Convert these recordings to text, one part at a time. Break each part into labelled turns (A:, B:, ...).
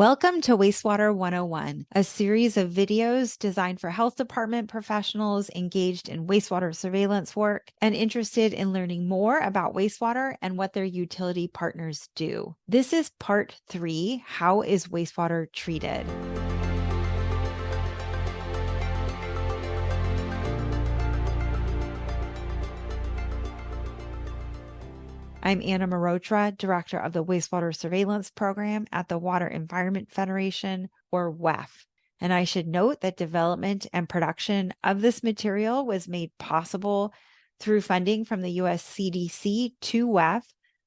A: Welcome to Wastewater 101, a series of videos designed for health department professionals engaged in wastewater surveillance work and interested in learning more about wastewater and what their utility partners do. This is part 3, How is wastewater treated? I'm Anna Marotra, Director of the Wastewater Surveillance Program at the Water Environment Federation, or WEF. And I should note that development and production of this material was made possible through funding from the U.S. CDC to WEF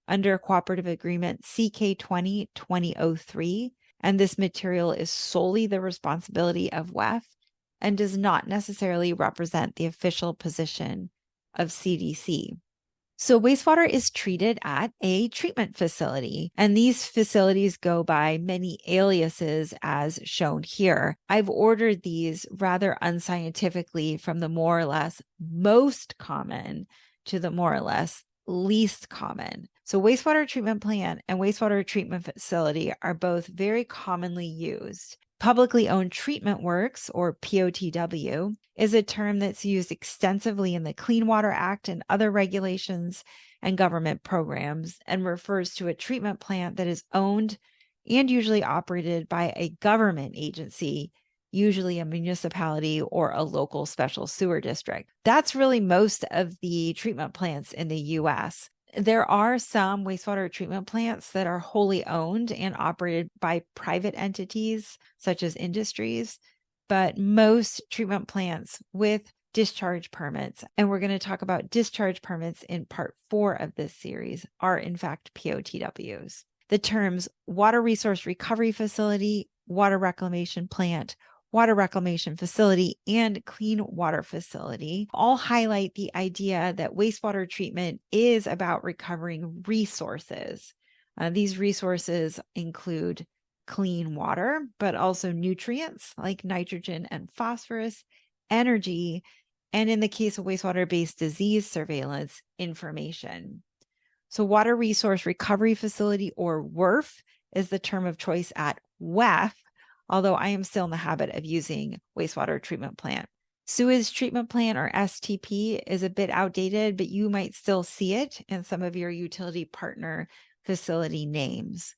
A: under Cooperative Agreement CK20-2003. And this material is solely the responsibility of WEF and does not necessarily represent the official position of CDC. So wastewater is treated at a treatment facility, and these facilities go by many aliases as shown here. I've ordered these rather unscientifically from the more or less most common to the more or less least common. So wastewater treatment plant and wastewater treatment facility are both very commonly used. Publicly owned treatment works, or POTW, is a term that's used extensively in the Clean Water Act and other regulations and government programs, and refers to a treatment plant that is owned and usually operated by a government agency, usually a municipality or a local special sewer district. That's really most of the treatment plants in the U.S. There are some wastewater treatment plants that are wholly owned and operated by private entities, such as industries, but most treatment plants with discharge permits, and we're going to talk about discharge permits in part 4 of this series, are in fact POTWs. The terms water resource recovery facility, water reclamation plant, water reclamation facility, and clean water facility all highlight the idea that wastewater treatment is about recovering resources. These resources include clean water, but also nutrients like nitrogen and phosphorus, energy, and in the case of wastewater-based disease surveillance, information. So water resource recovery facility, or WRF, is the term of choice at WEF, although I am still in the habit of using wastewater treatment plant. Sewage treatment plant, or STP, is a bit outdated, but you might still see it in some of your utility partner facility names.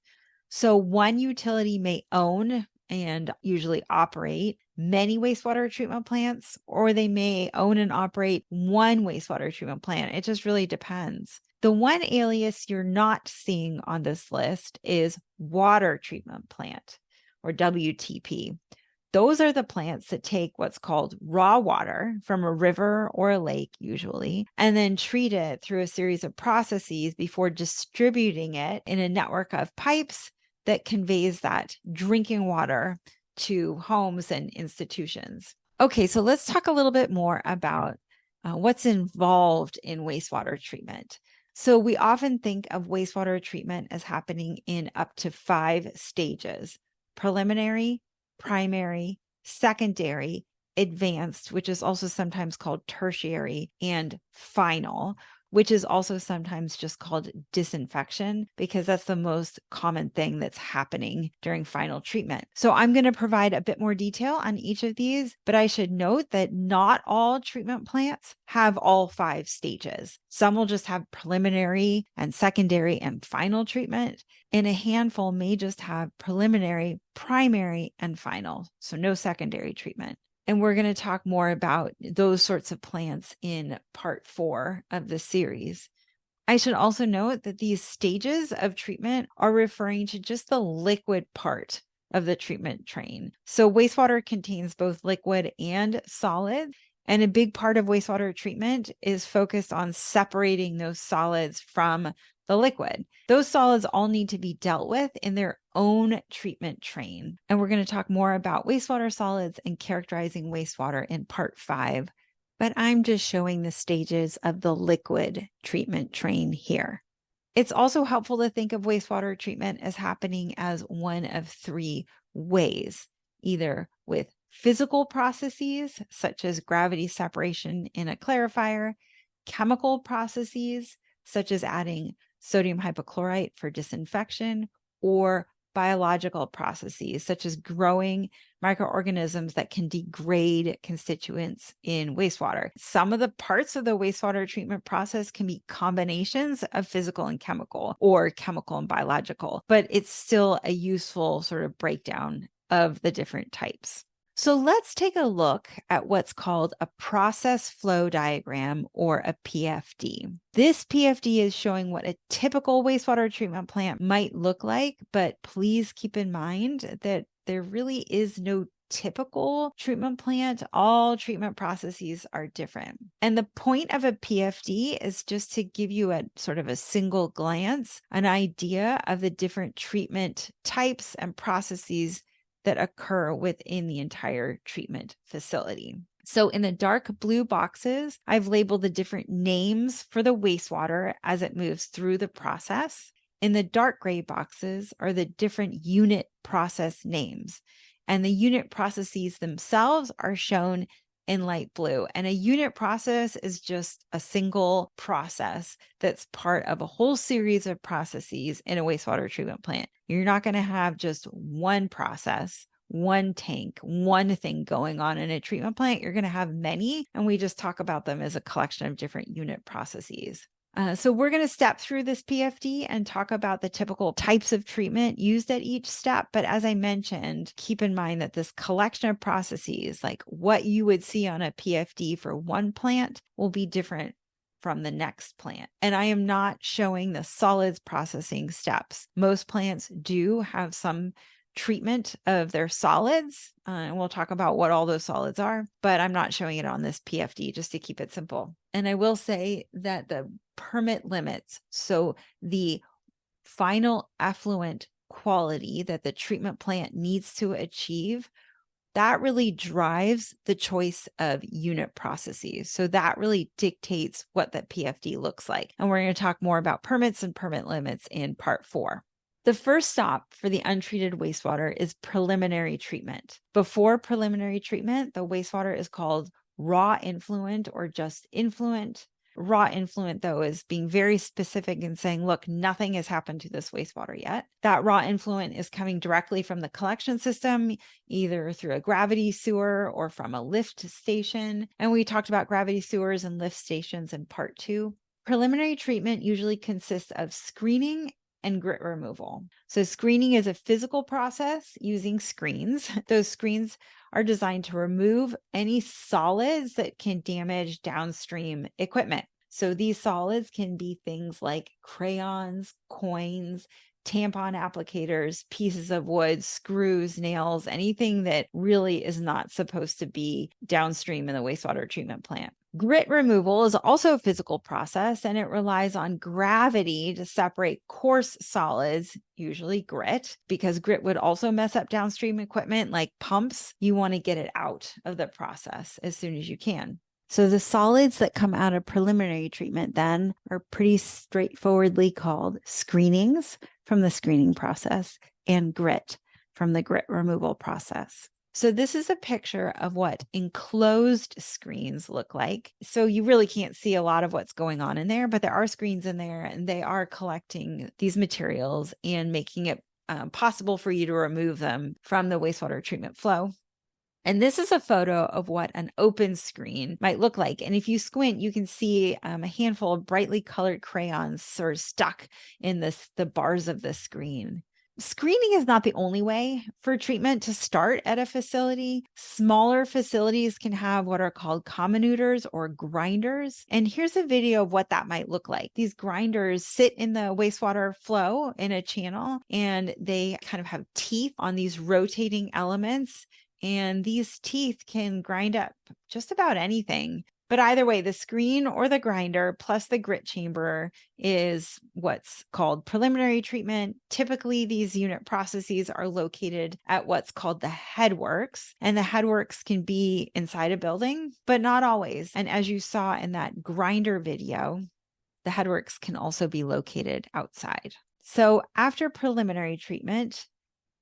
A: So one utility may own and usually operate many wastewater treatment plants, or they may own and operate one wastewater treatment plant. It just really depends. The one alias you're not seeing on this list is water treatment plant, or WTP. Those are the plants that take what's called raw water from a river or a lake usually, and then treat it through a series of processes before distributing it in a network of pipes that conveys that drinking water to homes and institutions. Okay, so let's talk a little bit more about what's involved in wastewater treatment. So we often think of wastewater treatment as happening in up to 5 stages: preliminary, primary, secondary, advanced, which is also sometimes called tertiary, and final, which is also sometimes just called disinfection, because that's the most common thing that's happening during final treatment. So I'm going to provide a bit more detail on each of these, but I should note that not all treatment plants have all 5 stages. Some will just have preliminary and secondary and final treatment, and a handful may just have preliminary, primary, and final, so no secondary treatment. And we're going to talk more about those sorts of plants in part 4 of the series. I should also note that these stages of treatment are referring to just the liquid part of the treatment train. So wastewater contains both liquid and solid, and a big part of wastewater treatment is focused on separating those solids from the liquid. Those solids all need to be dealt with in their own treatment train. And we're going to talk more about wastewater solids and characterizing wastewater in part 5. But I'm just showing the stages of the liquid treatment train here. It's also helpful to think of wastewater treatment as happening as one of 3 ways, either with physical processes, such as gravity separation in a clarifier, chemical processes, such as adding sodium hypochlorite for disinfection, or biological processes, such as growing microorganisms that can degrade constituents in wastewater. Some of the parts of the wastewater treatment process can be combinations of physical and chemical, or chemical and biological, but it's still a useful sort of breakdown of the different types. So let's take a look at what's called a process flow diagram, or a PFD. This PFD is showing what a typical wastewater treatment plant might look like, but please keep in mind that there really is no typical treatment plant. All treatment processes are different. And the point of a PFD is just to give you a sort of a single glance, an idea of the different treatment types and processes that occur within the entire treatment facility. So in the dark blue boxes, I've labeled the different names for the wastewater as it moves through the process. In the dark gray boxes are the different unit process names, and the unit processes themselves are shown in light blue. And a unit process is just a single process that's part of a whole series of processes in a wastewater treatment plant. You're not going to have just one process, one tank, one thing going on in a treatment plant. You're going to have many, and we just talk about them as a collection of different unit processes. So we're going to step through this PFD and talk about the typical types of treatment used at each step. But as I mentioned, keep in mind that this collection of processes, like what you would see on a PFD for one plant, will be different from the next plant. And I am not showing the solids processing steps. Most plants do have some treatment of their solids, and we'll talk about what all those solids are, but I'm not showing it on this PFD just to keep it simple. And I will say that the permit limits, so the final effluent quality that the treatment plant needs to achieve, that really drives the choice of unit processes. So that really dictates what the PFD looks like. And we're going to talk more about permits and permit limits in part 4. The first stop for the untreated wastewater is preliminary treatment. Before preliminary treatment, the wastewater is called raw influent or just influent. Raw influent, though, is being very specific and saying, look, nothing has happened to this wastewater yet. That raw influent is coming directly from the collection system, either through a gravity sewer or from a lift station. And we talked about gravity sewers and lift stations in part 2. Preliminary treatment usually consists of screening and grit removal. So screening is a physical process using screens. Those screens are designed to remove any solids that can damage downstream equipment. So these solids can be things like crayons, coins, tampon applicators, pieces of wood, screws, nails, anything that really is not supposed to be downstream in the wastewater treatment plant. Grit removal is also a physical process, and it relies on gravity to separate coarse solids, usually grit, because grit would also mess up downstream equipment like pumps. You want to get it out of the process as soon as you can. So the solids that come out of preliminary treatment then are pretty straightforwardly called screenings from the screening process and grit from the grit removal process. So this is a picture of what enclosed screens look like. So you really can't see a lot of what's going on in there, but there are screens in there, and they are collecting these materials and making it possible for you to remove them from the wastewater treatment flow. And this is a photo of what an open screen might look like. And if you squint, you can see a handful of brightly colored crayons sort of stuck in the bars of the screen. Screening is not the only way for treatment to start at a facility. Smaller facilities can have what are called comminutors or grinders. And here's a video of what that might look like. These grinders sit in the wastewater flow in a channel, and they kind of have teeth on these rotating elements. And these teeth can grind up just about anything. But either way, the screen or the grinder plus the grit chamber is what's called preliminary treatment. Typically, these unit processes are located at what's called the headworks, and the headworks can be inside a building, but not always. And as you saw in that grinder video, the headworks can also be located outside. So after preliminary treatment,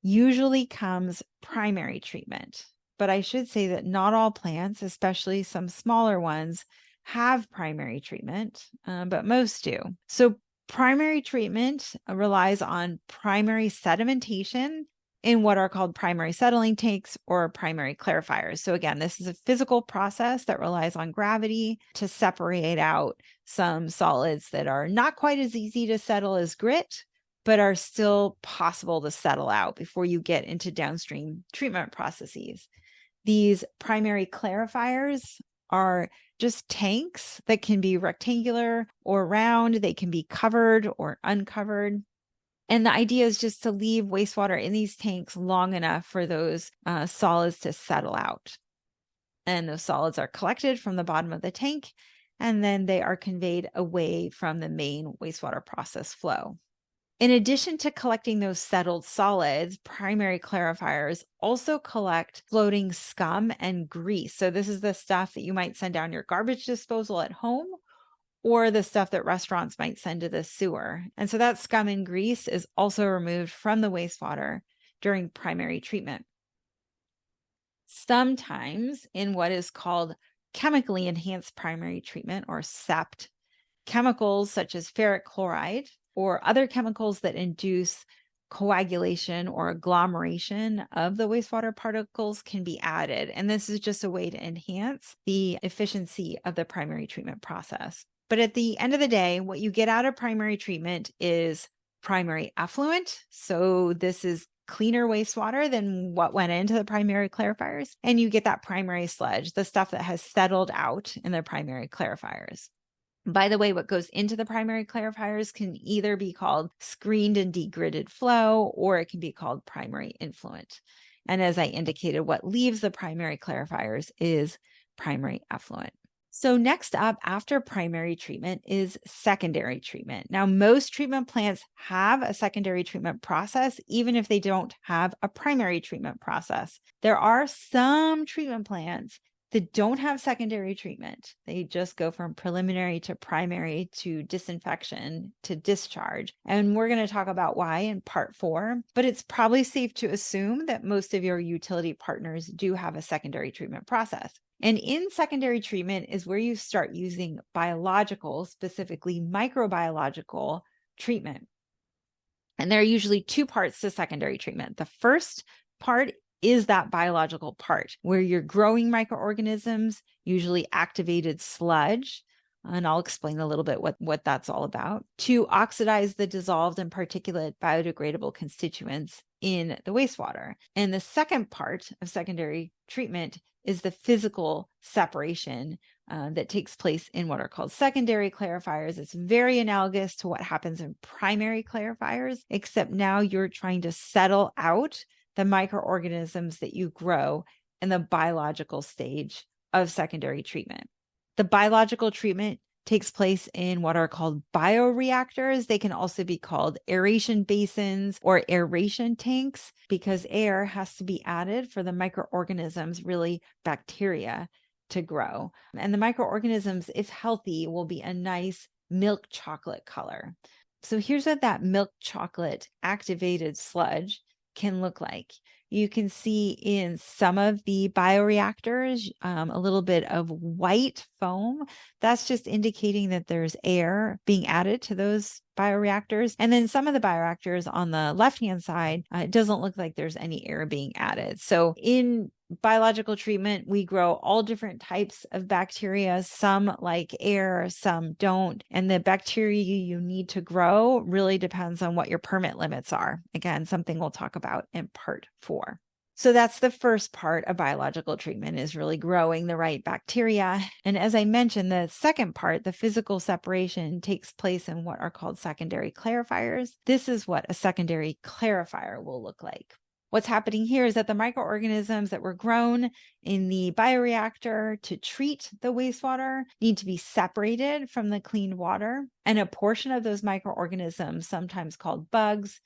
A: usually comes primary treatment. But I should say that not all plants, especially some smaller ones, have primary treatment, but most do. So Primary treatment relies on primary sedimentation in what are called primary settling tanks or primary clarifiers. So again, this is a physical process that relies on gravity to separate out some solids that are not quite as easy to settle as grit, but are still possible to settle out before you get into downstream treatment processes. These primary clarifiers are just tanks that can be rectangular or round. They can be covered or uncovered. And the idea is just to leave wastewater in these tanks long enough for those solids to settle out. And those solids are collected from the bottom of the tank, and then they are conveyed away from the main wastewater process flow. In addition to collecting those settled solids, primary clarifiers also collect floating scum and grease. So this is the stuff that you might send down your garbage disposal at home, or the stuff that restaurants might send to the sewer. And so that scum and grease is also removed from the wastewater during primary treatment. Sometimes in what is called chemically enhanced primary treatment, or CEPT, chemicals such as ferric chloride or other chemicals that induce coagulation or agglomeration of the wastewater particles can be added. And this is just a way to enhance the efficiency of the primary treatment process. But at the end of the day, what you get out of primary treatment is primary effluent. So this is cleaner wastewater than what went into the primary clarifiers. And you get that primary sludge, the stuff that has settled out in the primary clarifiers. By the way, what goes into the primary clarifiers can either be called screened and degridded flow, or it can be called primary influent. And as I indicated, what leaves the primary clarifiers is primary effluent. So next up after primary treatment is secondary treatment. Now, most treatment plants have a secondary treatment process, even if they don't have a primary treatment process. There are some treatment plants that don't have secondary treatment. They just go from preliminary to primary to disinfection to discharge. And we're going to talk about why in part 4, but it's probably safe to assume that most of your utility partners do have a secondary treatment process. And in secondary treatment is where you start using biological, specifically microbiological treatment. And there are usually 2 parts to secondary treatment. The first part is that biological part where you're growing microorganisms, usually activated sludge, and I'll explain a little bit what that's all about, to oxidize the dissolved and particulate biodegradable constituents in the wastewater. And the second part of secondary treatment is the physical separation that takes place in what are called secondary clarifiers. It's very analogous to what happens in primary clarifiers, except now you're trying to settle out the microorganisms that you grow in the biological stage of secondary treatment. The biological treatment takes place in what are called bioreactors. They can also be called aeration basins or aeration tanks, because air has to be added for the microorganisms, really bacteria, to grow. And the microorganisms, if healthy, will be a nice milk chocolate color. So here's what that milk chocolate activated sludge can look like. You can see in some of the bioreactors a little bit of white foam. That's just indicating that there's air being added to those bioreactors. And then some of the bioreactors on the left-hand side, it doesn't look like there's any air being added. So in biological treatment, we grow all different types of bacteria. Some like air, some don't. And the bacteria you need to grow really depends on what your permit limits are. Again, something we'll talk about in part 4. So that's the first part of biological treatment, is really growing the right bacteria. And as I mentioned, the second part, the physical separation, takes place in what are called secondary clarifiers. This is what a secondary clarifier will look like. What's happening here is that the microorganisms that were grown in the bioreactor to treat the wastewater need to be separated from the cleaned water. And a portion of those microorganisms, sometimes called bugs,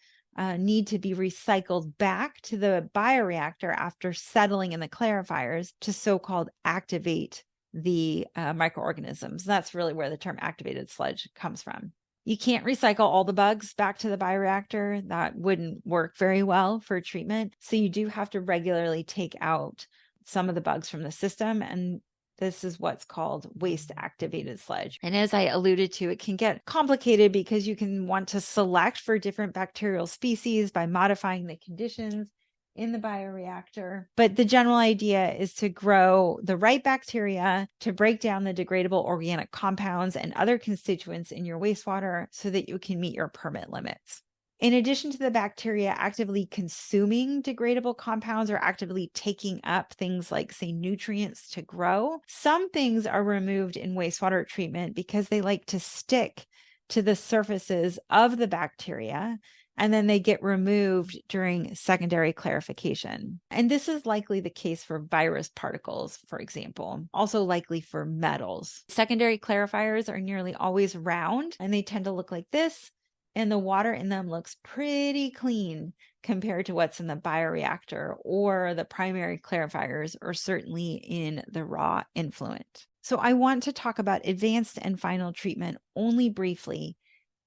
A: need to be recycled back to the bioreactor after settling in the clarifiers to so-called activate the microorganisms. That's really where the term activated sludge comes from. You can't recycle all the bugs back to the bioreactor. That wouldn't work very well for treatment. So you do have to regularly take out some of the bugs from the system. And This is what's called waste-activated sludge. And as I alluded to, it can get complicated because you can want to select for different bacterial species by modifying the conditions in the bioreactor. But the general idea is to grow the right bacteria to break down the degradable organic compounds and other constituents in your wastewater so that you can meet your permit limits. In addition to the bacteria actively consuming degradable compounds or actively taking up things like, say, nutrients to grow, some things are removed in wastewater treatment because they like to stick to the surfaces of the bacteria, and then they get removed during secondary clarification. And this is likely the case for virus particles, for example, also likely for metals. Secondary clarifiers are nearly always round, and they tend to look like this, and the water in them looks pretty clean compared to what's in the bioreactor or the primary clarifiers, or certainly in the raw influent. So I want to talk about advanced and final treatment only briefly.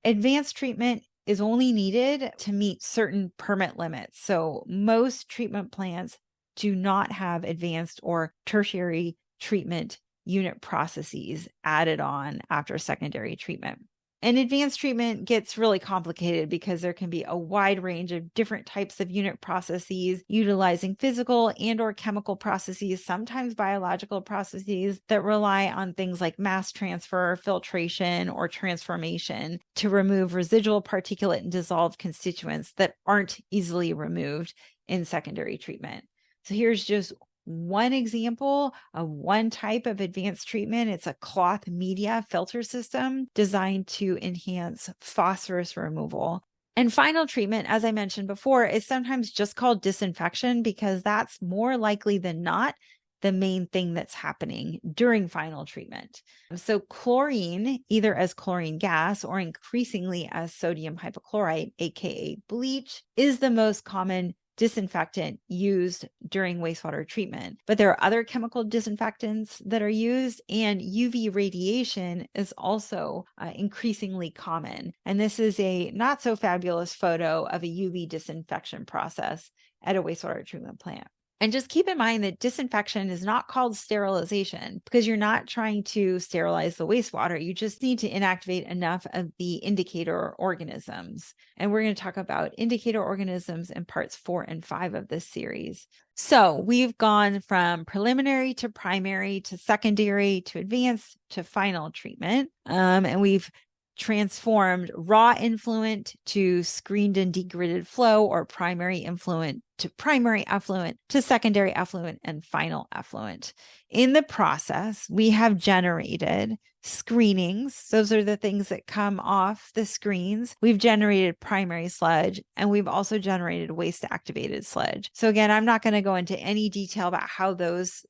A: Advanced treatment is only needed to meet certain permit limits. So most treatment plants do not have advanced or tertiary treatment unit processes added on after secondary treatment. And advanced treatment gets really complicated because there can be a wide range of different types of unit processes utilizing physical and or chemical processes, sometimes biological processes that rely on things like mass transfer, filtration, or transformation to remove residual particulate and dissolved constituents that aren't easily removed in secondary treatment. So here's just one example of one type of advanced treatment. It's a cloth media filter system designed to enhance phosphorus removal. And final treatment, as I mentioned before, is sometimes just called disinfection because that's more likely than not the main thing that's happening during final treatment. So chlorine, either as chlorine gas or increasingly as sodium hypochlorite, aka bleach, is the most common disinfectant used during wastewater treatment. But there are other chemical disinfectants that are used, and UV radiation is also increasingly common. And this is a not so fabulous photo of a UV disinfection process at a wastewater treatment plant. And just keep in mind that disinfection is not called sterilization because you're not trying to sterilize the wastewater. You just need to inactivate enough of the indicator organisms. And we're going to talk about indicator organisms in parts 4 and 5 of this series. So we've gone from preliminary to primary to secondary to advanced to final treatment. And we've transformed raw influent to screened and degraded flow, or primary influent to primary effluent to secondary effluent and final effluent. In the process, we have generated screenings. Those are the things that come off the screens. We've generated primary sludge, and we've also generated waste-activated sludge. So again, I'm not going to go into any detail about how those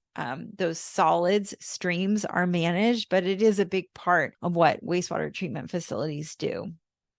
A: solids streams are managed, but it is a big part of what wastewater treatment facilities do.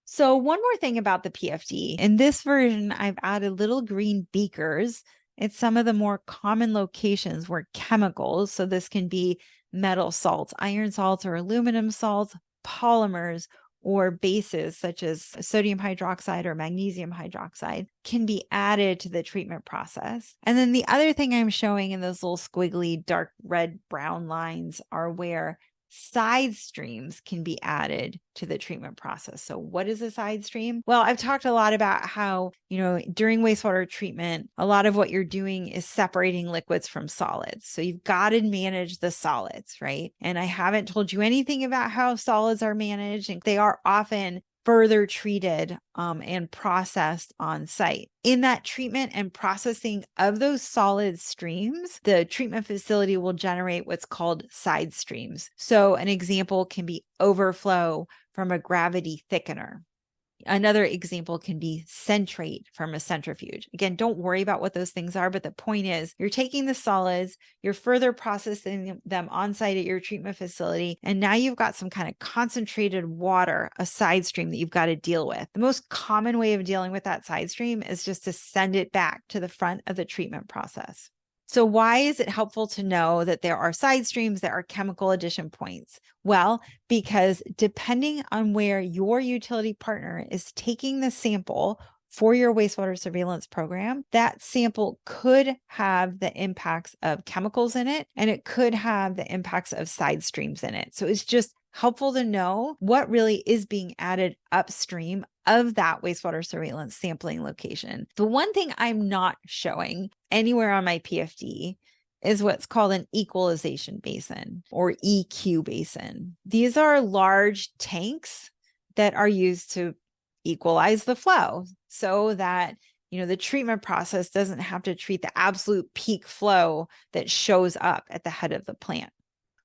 A: So one more thing about the PFD. In this version, I've added little green beakers. It's some of the more common locations where chemicals, so this can be metal salts, iron salts or aluminum salts, polymers, or bases such as sodium hydroxide or magnesium hydroxide can be added to the treatment process. And then the other thing I'm showing in those little squiggly dark red brown lines are where side streams can be added to the treatment process. So what is a side stream? Well, I've talked a lot about how, during wastewater treatment, a lot of what you're doing is separating liquids from solids. So you've got to manage the solids, right? And I haven't told you anything about how solids are managed, and they are often further treated and processed on site. In that treatment and processing of those solid streams, the treatment facility will generate what's called side streams. So an example can be overflow from a gravity thickener. Another example can be centrate from a centrifuge. Again, don't worry about what those things are, but the point is you're taking the solids, you're further processing them on site at your treatment facility, and now you've got some kind of concentrated water, a side stream that you've got to deal with. The most common way of dealing with that side stream is just to send it back to the front of the treatment process. So why is it helpful to know that there are side streams that are chemical addition points? Well, because depending on where your utility partner is taking the sample for your wastewater surveillance program, that sample could have the impacts of chemicals in it, and it could have the impacts of side streams in it. So it's just helpful to know what really is being added upstream of that wastewater surveillance sampling location. The one thing I'm not showing anywhere on my PFD is what's called an equalization basin or EQ basin. These are large tanks that are used to equalize the flow so that the treatment process doesn't have to treat the absolute peak flow that shows up at the head of the plant.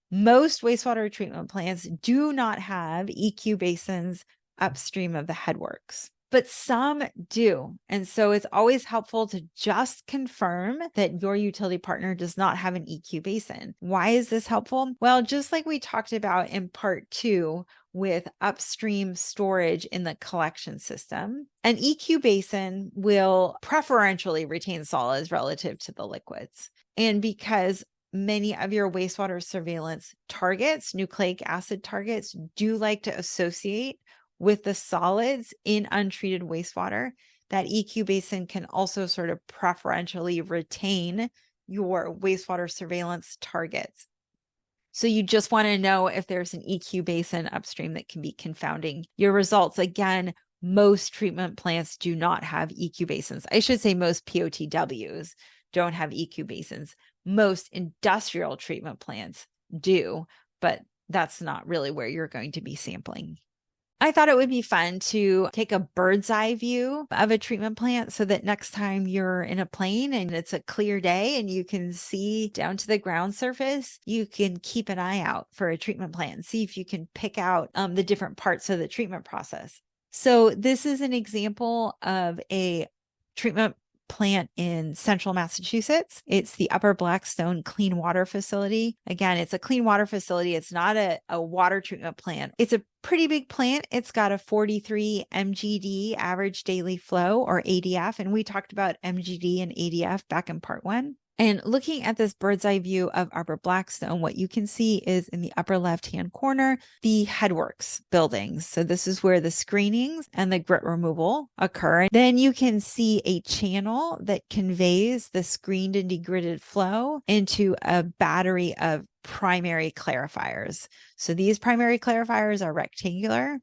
A: Most wastewater treatment plants do not have EQ basins upstream of the headworks, but some do. And so it's always helpful to just confirm that your utility partner does not have an EQ basin. Why is this helpful? Well, just like we talked about in part 2 with upstream storage in the collection system, an EQ basin will preferentially retain solids relative to the liquids. And because many of your wastewater surveillance targets, nucleic acid targets, do like to associate with the solids in untreated wastewater, that EQ basin can also sort of preferentially retain your wastewater surveillance targets. So you just want to know if there's an EQ basin upstream that can be confounding your results. Again, most treatment plants do not have EQ basins. I should say most POTWs don't have EQ basins. Most industrial treatment plants do, but that's not really where you're going to be sampling. I thought it would be fun to take a bird's eye view of a treatment plant so that next time you're in a plane and it's a clear day and you can see down to the ground surface, you can keep an eye out for a treatment plant and see if you can pick out the different parts of the treatment process. So this is an example of a treatment plant in central Massachusetts. It's the Upper Blackstone Clean Water Facility. Again, it's a clean water facility. It's not a water treatment plant. It's a pretty big plant. It's got a 43 MGD average daily flow, or ADF. And we talked about MGD and ADF back in part 1. And looking at this bird's eye view of Upper Blackstone, what you can see is in the upper left-hand corner, the headworks buildings. So this is where the screenings and the grit removal occur. Then you can see a channel that conveys the screened and degritted flow into a battery of primary clarifiers. So these primary clarifiers are rectangular.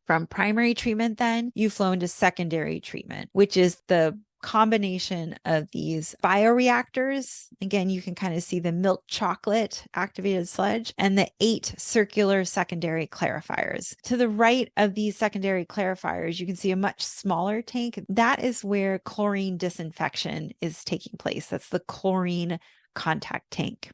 A: From primary treatment, then you flow into secondary treatment, which is the combination of these bioreactors. Again, you can kind of see the milk chocolate activated sludge and the 8 circular secondary clarifiers. To the right of these secondary clarifiers, you can see a much smaller tank. That is where chlorine disinfection is taking place. That's the chlorine contact tank.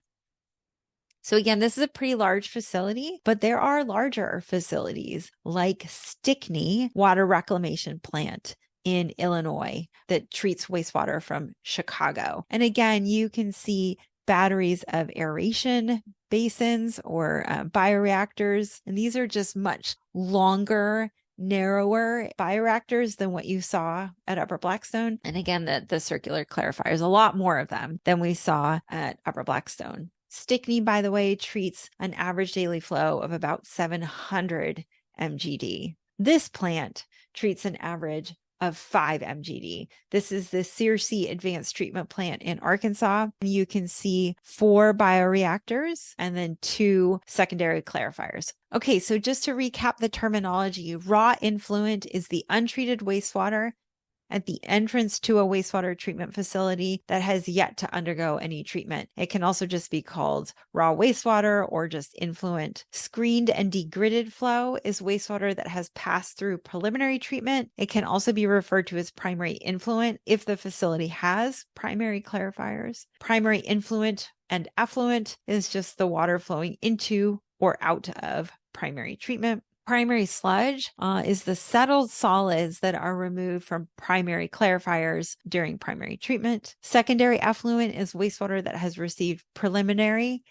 A: So again, this is a pretty large facility, but there are larger facilities like Stickney Water Reclamation Plant in Illinois that treats wastewater from Chicago. And again, you can see batteries of aeration basins or bioreactors. And these are just much longer, narrower bioreactors than what you saw at Upper Blackstone. And again, the circular clarifiers, a lot more of them than we saw at Upper Blackstone. Stickney, by the way, treats an average daily flow of about 700 MGD. This plant treats an average of 5 MGD. This is the Searcy Advanced Treatment Plant in Arkansas. You can see 4 bioreactors and then 2 secondary clarifiers. Okay, so just to recap the terminology, raw influent is the untreated wastewater at the entrance to a wastewater treatment facility that has yet to undergo any treatment. It can also just be called raw wastewater or just influent. Screened and degritted flow is wastewater that has passed through preliminary treatment. It can also be referred to as primary influent if the facility has primary clarifiers. Primary influent and effluent is just the water flowing into or out of primary treatment. Primary sludge is the settled solids that are removed from primary clarifiers during primary treatment. Secondary effluent is wastewater that has received preliminary,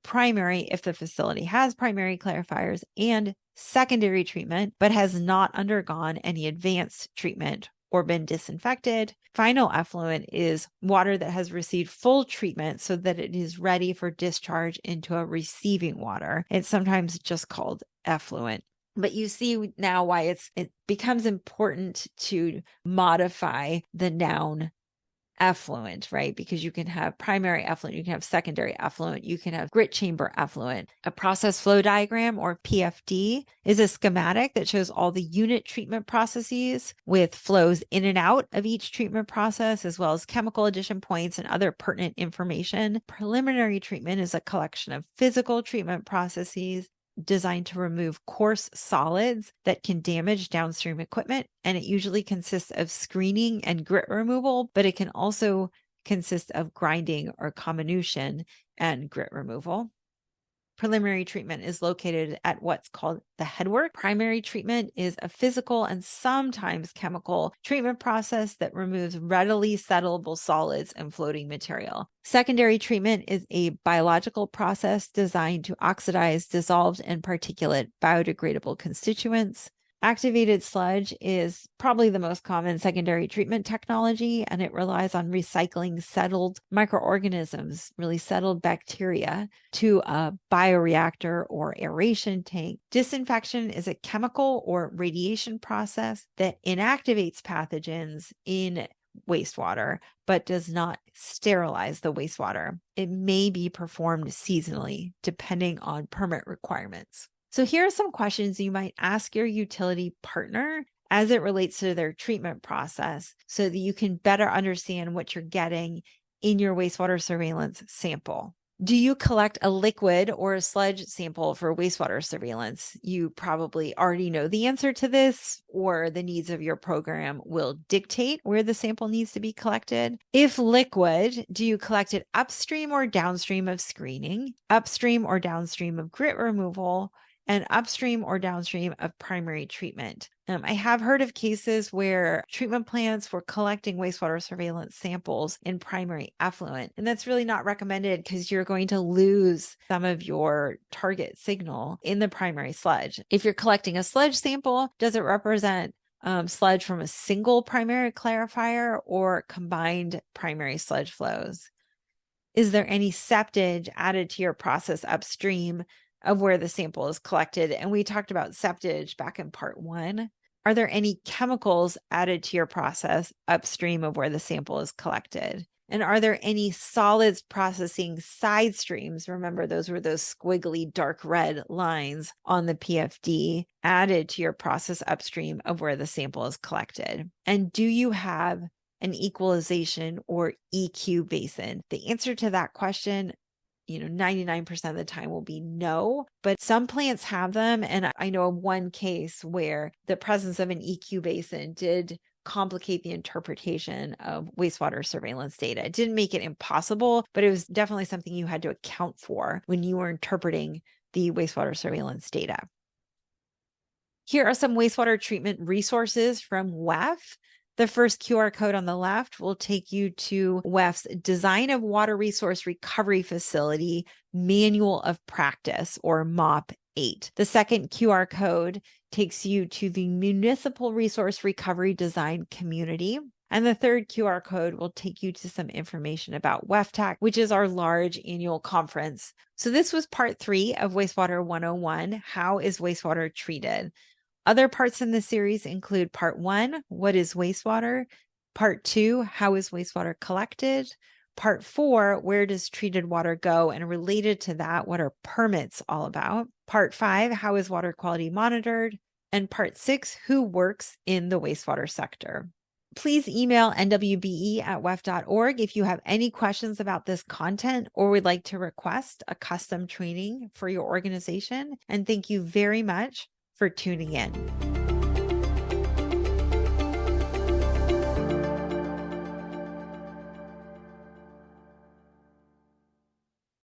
A: primary if the facility has primary clarifiers, and secondary treatment, but has not undergone any advanced treatment or been disinfected. Final effluent is water that has received full treatment so that it is ready for discharge into a receiving water. It's sometimes just called effluent. But you see now why it becomes important to modify the noun effluent, right? Because you can have primary effluent, you can have secondary effluent, you can have grit chamber effluent. A process flow diagram, or PFD, is a schematic that shows all the unit treatment processes with flows in and out of each treatment process, as well as chemical addition points and other pertinent information. Preliminary treatment is a collection of physical treatment processes designed to remove coarse solids that can damage downstream equipment. And it usually consists of screening and grit removal, but it can also consist of grinding or comminution and grit removal. Preliminary treatment is located at what's called the headwork. Primary treatment is a physical and sometimes chemical treatment process that removes readily settleable solids and floating material. Secondary treatment is a biological process designed to oxidize dissolved and particulate biodegradable constituents. Activated sludge is probably the most common secondary treatment technology, and it relies on recycling settled microorganisms, really settled bacteria, to a bioreactor or aeration tank. Disinfection is a chemical or radiation process that inactivates pathogens in wastewater, but does not sterilize the wastewater. It may be performed seasonally, depending on permit requirements. So here are some questions you might ask your utility partner as it relates to their treatment process so that you can better understand what you're getting in your wastewater surveillance sample. Do you collect a liquid or a sludge sample for wastewater surveillance? You probably already know the answer to this, or the needs of your program will dictate where the sample needs to be collected. If liquid, do you collect it upstream or downstream of screening, upstream or downstream of grit removal, and upstream or downstream of primary treatment? I have heard of cases where treatment plants were collecting wastewater surveillance samples in primary effluent, and that's really not recommended because you're going to lose some of your target signal in the primary sludge. If you're collecting a sludge sample, does it represent sludge from a single primary clarifier or combined primary sludge flows? Is there any septage added to your process upstream of where the sample is collected? And we talked about septage back in part 1. Are there any chemicals added to your process upstream of where the sample is collected? And are there any solids processing side streams? Remember, those were those squiggly dark red lines on the PFD added to your process upstream of where the sample is collected. And do you have an equalization or EQ basin? The answer to that question, 99% of the time will be no, but some plants have them. And I know of one case where the presence of an EQ basin did complicate the interpretation of wastewater surveillance data. It didn't make it impossible, but it was definitely something you had to account for when you were interpreting the wastewater surveillance data. Here are some wastewater treatment resources from WEF. The first QR code on the left will take you to WEF's Design of Water Resource Recovery Facility Manual of Practice, or MOP 8. The second QR code takes you to the Municipal Resource Recovery Design Community. And the third QR code will take you to some information about WEFTAC, which is our large annual conference. So this was part 3 of Wastewater 101, How is Wastewater Treated? Other parts in the series include part 1, what is wastewater? Part 2, how is wastewater collected? Part 4, where does treated water go? And related to that, what are permits all about? Part 5, how is water quality monitored? And part 6, who works in the wastewater sector? Please email nwbe@wef.org if you have any questions about this content or would like to request a custom training for your organization. And thank you very much for tuning in.